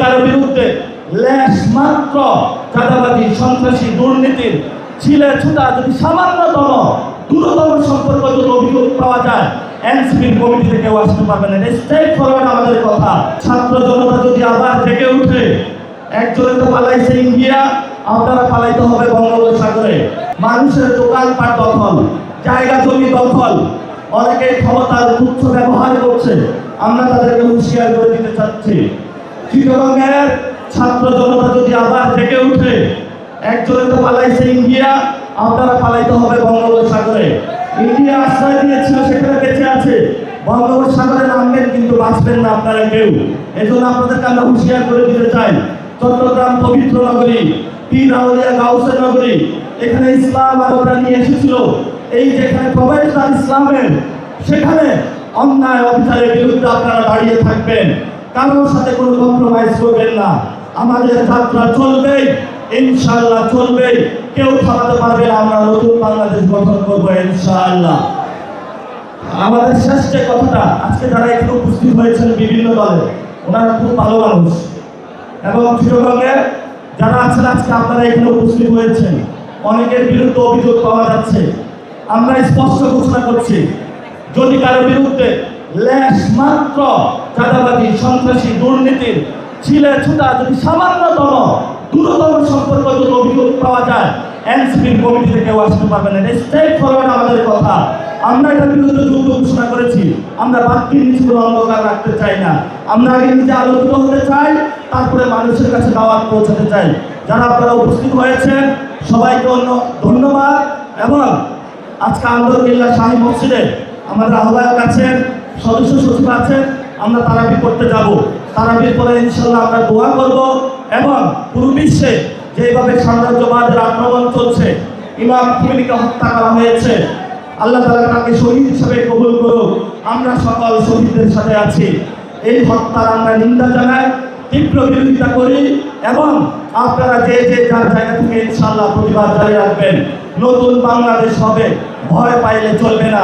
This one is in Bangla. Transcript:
কারো বিরুদ্ধে লেশ মাত্র চাঁদাবাজি, সন্ত্রাসী, দুর্নীতির ছিলে ছুটা যদি সামান্যতম দ্রুততম সম্পর্ক যদি অভিযোগ পাওয়া যায়, এনসিপির কমিটিতে কেউ আসতে পারবে না। এটা স্ট্রেট ফরওয়ার্ড আমাদের কথা। ছাত্র জনতা যদি আবার জেগে উঠে, একজনে তো পালাইছে ইন্ডিয়া, আপনারা পালাইতে হবে বঙ্গোপসাগরে। মানুষের দোকানপাট দখল, জায়গা জমি দখল, অনেকে ক্ষমতার তুচ্ছ ব্যবহার করছে। আমরা তাদেরকে হুঁশিয়ার করে দিতে চাচ্ছি, চিটাগংয়ের ছাত্র জনতা যদি আবার জেগে উঠে, একজনে তো পালাইছে ইন্ডিয়া, আপনারা পালাইতে হবে বঙ্গোপসাগরে। ইন্ডিয়া আশ্রয় দিয়েছিল, সেখানে বেঁচে আছে। বঙ্গোপসাগরে নামবেন কিন্তু বাঁচবেন না আপনারা কেউ। এজন্য আপনাদেরকে আমরা হুঁশিয়ার করে দিতে চাই, চট্টগ্রাম পবিত্র নগরী, পীর আউলিয়া গাউসের নগরী, এখানে ইসলাম আরবরা নিয়ে এসেছিল। এই যেখানে প্রবেশদ্বার ইসলামের, সেখানে অন্যায় অবিচারের বিরুদ্ধে আপনারা দাঁড়িয়ে থাকবেন, কারোর সাথে কোনো কম্প্রোমাইজ করবেন না। আমাদের যাত্রা চলবেই, ইনশাআল্লাহ চলবেই, কেউ থামাতে পারবে না। আমরা নতুন বাংলাদেশ গঠন করবো ইনশাআল্লাহ। আমাদের শেষ যে কথাটা, আজকে যারা এখানে উপস্থিত হয়েছেন বিভিন্ন দলে, ওনারা খুব ভালো মানুষ, এবং চিটাগংয়ে যারা আছেন আজকে আপনারা এখানে উপস্থিত হয়েছেন, অনেকের বিরুদ্ধে অভিযোগ পাওয়া যাচ্ছে। আমরা স্পষ্ট ঘোষণা করছি, যদি কারো বিরুদ্ধে লেশ মাত্র চাঁদাবাজি, সন্ত্রাসী, দুর্নীতির ছিলে ছুটা যদি সামান্যতম দ্রুততম সম্পর্ক যদি অভিযোগ পাওয়া যায়, এনসিপির কমিটিতে কেউ আসতে পারবে না। এটা স্ট্রেট ফরওয়ার্ড আমাদের কথা। আমরা এটার বিরুদ্ধে যুদ্ধ ঘোষণা করেছি। আমরা বাক্যের নিচে কোনো অন্ধকার রাখতে চাই না। আমরা আগে নিজে আলোকিত হতে চাই, তারপরে মানুষের কাছে দাওয়াত পৌঁছাতে চাই। যারা আপনারা উপস্থিত হয়েছেন সবাইকে ধন্যবাদ। এবং আজকে আন্দরকিল্লা শাহী মসজিদে আমাদের আহ্বায়ক আছেন, সদস্য সচিব আছেন, আমরা তারাবি করতে যাব। তারাবির পরে ইনশাল্লাহ আমরা দোয়া করব, এবং পুরো বিশ্বে যেভাবে সাম্রাজ্যবাদের আক্রমণ চলছে, ইমাম খুমেনিকে হত্যা করা হয়েছে, আল্লাহ তাআলা তাকে শহীদ হিসেবে কবুল করুক। আমরা সকল শহীদদের সাথে আছি। এই হত্যার আমরা নিন্দা জানাই, তীব্র বিরোধিতা করি, এবং আপনারা যে যে যার জায়গা থেকে ইনশাআল্লাহ প্রতিবাদ জারি রাখবেন। নতুন বাংলাদেশ হবে, ভয় পাইলে চলবে না।